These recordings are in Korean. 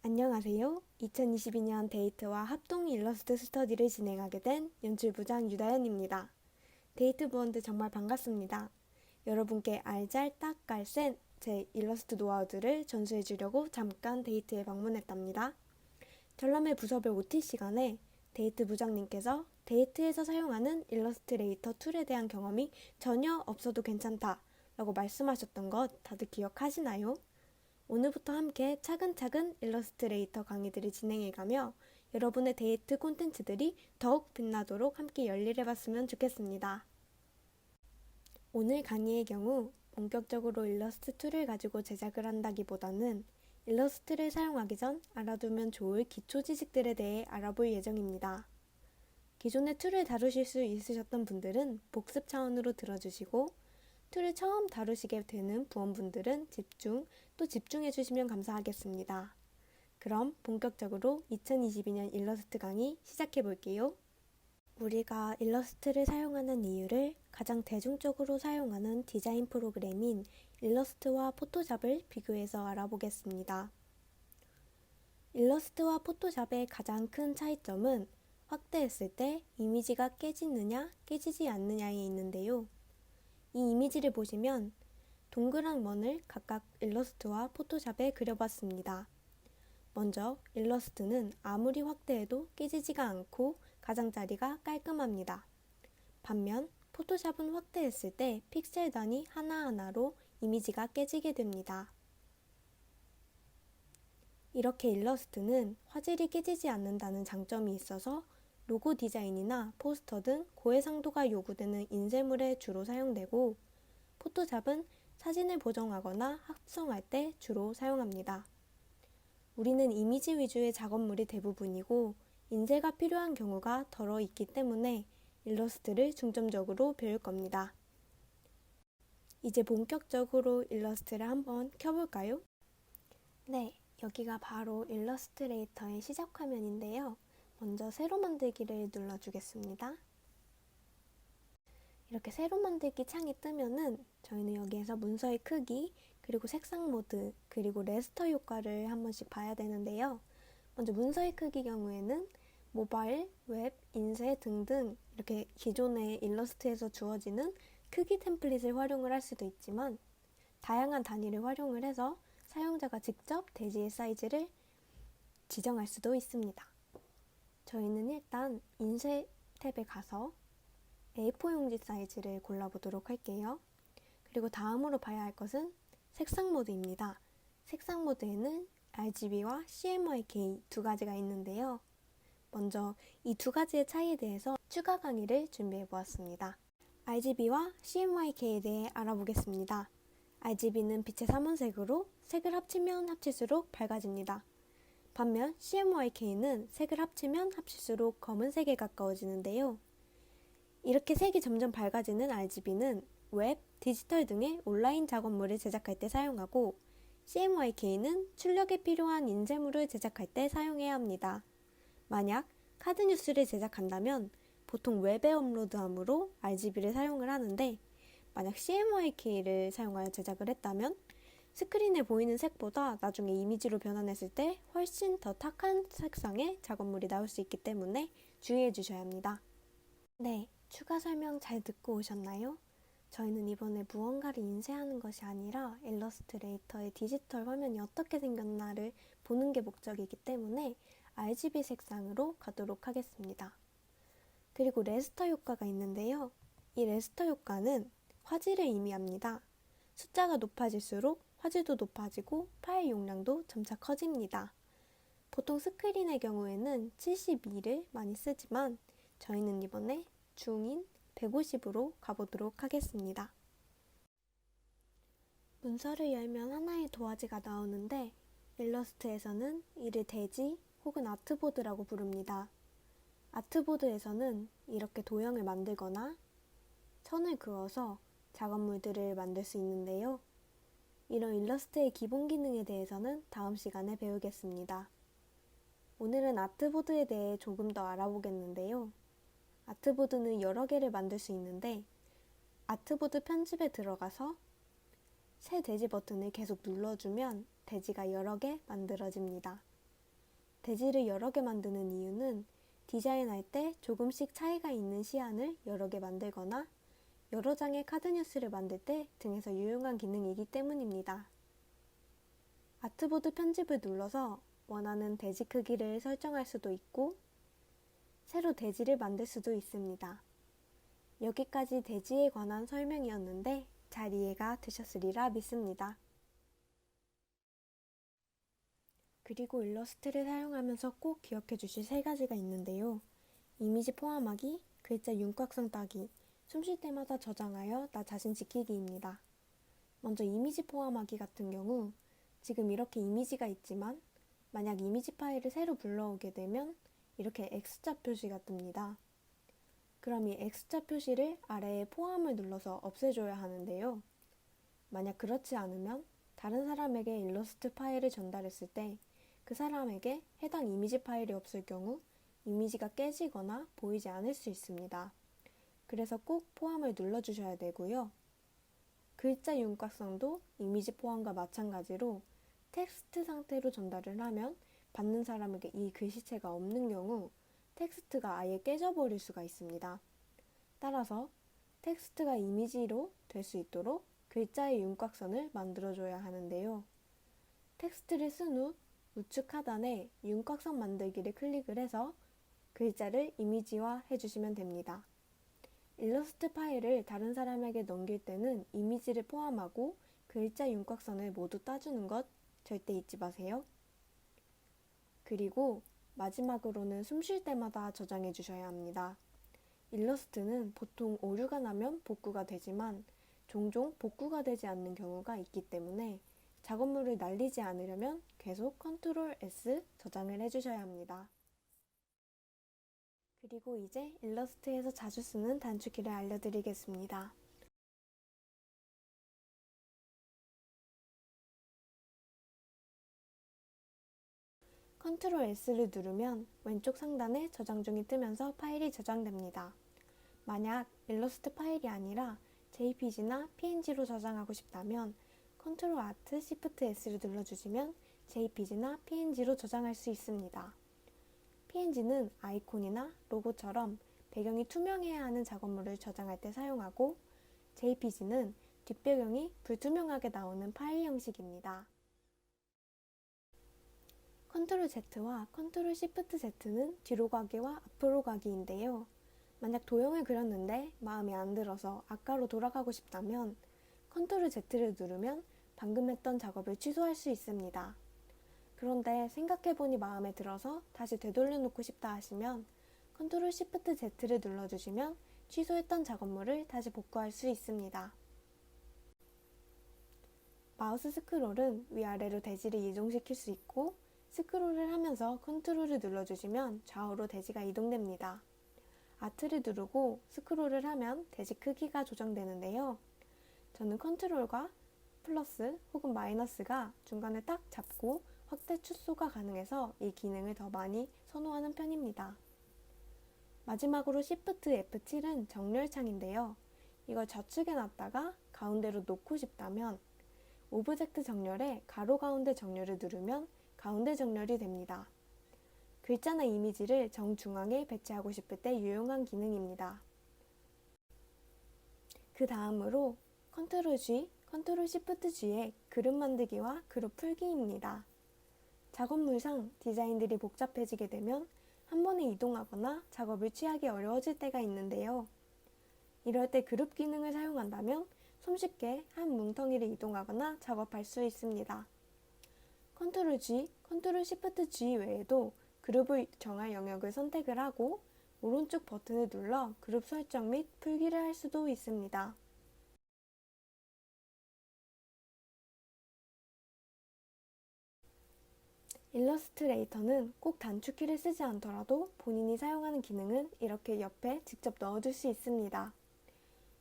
안녕하세요. 2022년 데이트와 합동 일러스트 스터디를 진행하게 된 연출부장 유다연입니다. 데이트 부원들 정말 반갑습니다. 여러분께 알잘딱깔센 제 일러스트 노하우들을 전수해 주려고 잠깐 데이트에 방문했답니다. 전람회 부서별 OT 시간에 데이트 부장님께서 데이트에서 사용하는 일러스트레이터 툴에 대한 경험이 전혀 없어도 괜찮다 라고 말씀하셨던 것 다들 기억하시나요? 오늘부터 함께 차근차근 일러스트레이터 강의들을 진행해가며 여러분의 데이트 콘텐츠들이 더욱 빛나도록 함께 열일해봤으면 좋겠습니다. 오늘 강의의 경우 본격적으로 일러스트 툴을 가지고 제작을 한다기보다는 일러스트를 사용하기 전 알아두면 좋을 기초 지식들에 대해 알아볼 예정입니다. 기존의 툴을 다루실 수 있으셨던 분들은 복습 차원으로 들어주시고 툴을 처음 다루시게 되는 부원분들은 집중해 주시면 감사하겠습니다. 그럼 본격적으로 2022년 일러스트 강의 시작해 볼게요. 우리가 일러스트를 사용하는 이유를 가장 대중적으로 사용하는 디자인 프로그램인 일러스트와 포토샵을 비교해서 알아보겠습니다. 일러스트와 포토샵의 가장 큰 차이점은 확대했을 때 이미지가 깨지느냐 깨지지 않느냐에 있는데요. 이 이미지를 보시면 동그란 원을 각각 일러스트와 포토샵에 그려봤습니다. 먼저 일러스트는 아무리 확대해도 깨지지가 않고 가장자리가 깔끔합니다. 반면 포토샵은 확대했을 때 픽셀 단위 하나하나로 이미지가 깨지게 됩니다. 이렇게 일러스트는 화질이 깨지지 않는다는 장점이 있어서 로고 디자인이나 포스터 등 고해상도가 요구되는 인쇄물에 주로 사용되고 포토샵은 사진을 보정하거나 합성할 때 주로 사용합니다. 우리는 이미지 위주의 작업물이 대부분이고 인쇄가 필요한 경우가 덜어 있기 때문에 일러스트를 중점적으로 배울 겁니다. 이제 본격적으로 일러스트를 한번 켜볼까요? 네, 여기가 바로 일러스트레이터의 시작 화면인데요. 먼저 새로 만들기를 눌러주겠습니다. 이렇게 새로 만들기 창이 뜨면은 저희는 여기에서 문서의 크기, 그리고 색상 모드, 그리고 레스터 효과를 한 번씩 봐야 되는데요. 먼저 문서의 크기 경우에는 모바일, 웹, 인쇄 등등 이렇게 기존의 일러스트에서 주어지는 크기 템플릿을 활용을 할 수도 있지만 다양한 단위를 활용을 해서 사용자가 직접 대지의 사이즈를 지정할 수도 있습니다. 저희는 일단 인쇄 탭에 가서 A4 용지 사이즈를 골라보도록 할게요. 그리고 다음으로 봐야 할 것은 색상 모드입니다. 색상 모드에는 RGB와 CMYK 두 가지가 있는데요. 먼저 이 두 가지의 차이에 대해서 추가 강의를 준비해 보았습니다. RGB와 CMYK에 대해 알아보겠습니다. RGB는 빛의 삼원색으로 색을 합치면 합칠수록 밝아집니다. 반면 CMYK는 색을 합치면 합칠수록 검은색에 가까워지는데요. 이렇게 색이 점점 밝아지는 RGB는 웹, 디지털 등의 온라인 작업물을 제작할 때 사용하고 CMYK는 출력에 필요한 인쇄물을 제작할 때 사용해야 합니다. 만약 카드 뉴스를 제작한다면 보통 웹에 업로드함으로 RGB를 사용을 하는데 만약 CMYK를 사용하여 제작을 했다면 스크린에 보이는 색보다 나중에 이미지로 변환했을 때 훨씬 더 탁한 색상의 작업물이 나올 수 있기 때문에 주의해 주셔야 합니다. 네, 추가 설명 잘 듣고 오셨나요? 저희는 이번에 무언가를 인쇄하는 것이 아니라 일러스트레이터의 디지털 화면이 어떻게 생겼나를 보는 게 목적이기 때문에 RGB 색상으로 가도록 하겠습니다. 그리고 레스터 효과가 있는데요. 이 레스터 효과는 화질을 의미합니다. 숫자가 높아질수록 화질도 높아지고 파일 용량도 점차 커집니다. 보통 스크린의 경우에는 72를 많이 쓰지만 저희는 이번에 중인 150으로 가보도록 하겠습니다. 문서를 열면 하나의 도화지가 나오는데 일러스트에서는 이를 대지 혹은 아트보드라고 부릅니다. 아트보드에서는 이렇게 도형을 만들거나 선을 그어서 작업물들을 만들 수 있는데요. 이런 일러스트의 기본 기능에 대해서는 다음 시간에 배우겠습니다. 오늘은 아트보드에 대해 조금 더 알아보겠는데요. 아트보드는 여러 개를 만들 수 있는데 아트보드 편집에 들어가서 새 대지 버튼을 계속 눌러주면 대지가 여러 개 만들어집니다. 대지를 여러 개 만드는 이유는 디자인할 때 조금씩 차이가 있는 시안을 여러 개 만들거나 여러 장의 카드 뉴스를 만들 때 등에서 유용한 기능이기 때문입니다. 아트보드 편집을 눌러서 원하는 대지 크기를 설정할 수도 있고 새로 대지를 만들 수도 있습니다. 여기까지 대지에 관한 설명이었는데 잘 이해가 되셨으리라 믿습니다. 그리고 일러스트를 사용하면서 꼭 기억해 주실 세 가지가 있는데요. 이미지 포함하기, 글자 윤곽선 따기, 숨 쉴 때마다 저장하여 나 자신 지키기입니다. 먼저 이미지 포함하기 같은 경우 지금 이렇게 이미지가 있지만 만약 이미지 파일을 새로 불러오게 되면 이렇게 X자 표시가 뜹니다. 그럼 이 X자 표시를 아래에 포함을 눌러서 없애줘야 하는데요. 만약 그렇지 않으면 다른 사람에게 일러스트 파일을 전달했을 때 그 사람에게 해당 이미지 파일이 없을 경우 이미지가 깨지거나 보이지 않을 수 있습니다. 그래서 꼭 포함을 눌러주셔야 되고요. 글자 윤곽성도 이미지 포함과 마찬가지로 텍스트 상태로 전달을 하면 받는 사람에게 이 글씨체가 없는 경우 텍스트가 아예 깨져버릴 수가 있습니다. 따라서 텍스트가 이미지로 될 수 있도록 글자의 윤곽선을 만들어줘야 하는데요. 텍스트를 쓴 후 우측 하단에 윤곽선 만들기를 클릭을 해서 글자를 이미지화 해주시면 됩니다. 일러스트 파일을 다른 사람에게 넘길 때는 이미지를 포함하고 글자 윤곽선을 모두 따주는 것 절대 잊지 마세요. 그리고 마지막으로는 숨 쉴 때마다 저장해 주셔야 합니다. 일러스트는 보통 오류가 나면 복구가 되지만 종종 복구가 되지 않는 경우가 있기 때문에 작업물을 날리지 않으려면 계속 Ctrl S 저장을 해주셔야 합니다. 그리고 이제 일러스트에서 자주 쓰는 단축키를 알려드리겠습니다. Ctrl S를 누르면 왼쪽 상단에 저장 중이 뜨면서 파일이 저장됩니다. 만약 일러스트 파일이 아니라 JPG나 PNG로 저장하고 싶다면 Ctrl Alt Shift S를 눌러주시면 JPG나 PNG로 저장할 수 있습니다. PNG는 아이콘이나 로고처럼 배경이 투명해야 하는 작업물을 저장할 때 사용하고 JPG는 뒷배경이 불투명하게 나오는 파일 형식입니다. Ctrl Z와 Ctrl Shift Z는 뒤로 가기와 앞으로 가기인데요. 만약 도형을 그렸는데 마음에 안 들어서 아까로 돌아가고 싶다면 Ctrl Z를 누르면 방금 했던 작업을 취소할 수 있습니다. 그런데 생각해보니 마음에 들어서 다시 되돌려 놓고 싶다 하시면 Ctrl Shift Z를 눌러주시면 취소했던 작업물을 다시 복구할 수 있습니다. 마우스 스크롤은 위아래로 대지를 이동시킬 수 있고 스크롤을 하면서 컨트롤을 눌러주시면 좌우로 대지가 이동됩니다. 아트를 누르고 스크롤을 하면 대지 크기가 조정되는데요. 저는 컨트롤과 플러스 혹은 마이너스가 중간에 딱 잡고 확대 축소가 가능해서 이 기능을 더 많이 선호하는 편입니다. 마지막으로 Shift F7은 정렬창인데요. 이걸 좌측에 놨다가 가운데로 놓고 싶다면 오브젝트 정렬에 가로 가운데 정렬을 누르면 가운데 정렬이 됩니다. 글자나 이미지를 정중앙에 배치하고 싶을 때 유용한 기능입니다. 그 다음으로 Ctrl G, Ctrl Shift G의 그룹 만들기와 그룹 풀기입니다. 작업물상 디자인들이 복잡해지게 되면 한 번에 이동하거나 작업을 취하기 어려워질 때가 있는데요. 이럴 때 그룹 기능을 사용한다면 손쉽게 한 뭉텅이를 이동하거나 작업할 수 있습니다. Ctrl G, Ctrl Shift G 외에도 그룹을 정할 영역을 선택을 하고 오른쪽 버튼을 눌러 그룹 설정 및 풀기를 할 수도 있습니다. 일러스트레이터는 꼭 단축키를 쓰지 않더라도 본인이 사용하는 기능은 이렇게 옆에 직접 넣어줄 수 있습니다.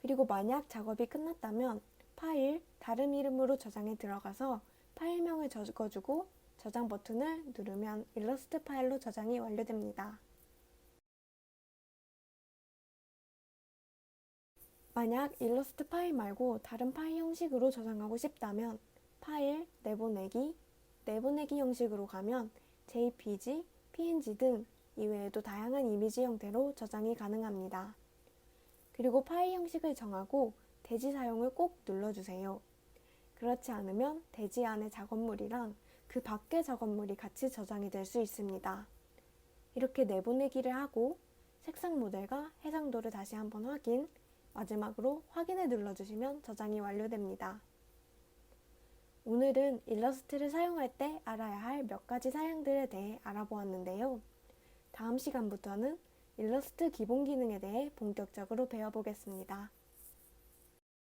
그리고 만약 작업이 끝났다면 파일, 다른 이름으로 저장에 들어가서 파일명을 적어주고 저장 버튼을 누르면 일러스트 파일로 저장이 완료됩니다. 만약 일러스트 파일 말고 다른 파일 형식으로 저장하고 싶다면 파일, 내보내기, 내보내기 형식으로 가면 JPG, PNG 등 이외에도 다양한 이미지 형태로 저장이 가능합니다. 그리고 파일 형식을 정하고 대지 사용을 꼭 눌러주세요. 그렇지 않으면 대지 안의 작업물이랑 그 밖의 작업물이 같이 저장이 될 수 있습니다. 이렇게 내보내기를 하고 색상 모델과 해상도를 다시 한번 확인, 마지막으로 확인을 눌러주시면 저장이 완료됩니다. 오늘은 일러스트를 사용할 때 알아야 할 몇 가지 사양들에 대해 알아보았는데요. 다음 시간부터는 일러스트 기본 기능에 대해 본격적으로 배워보겠습니다.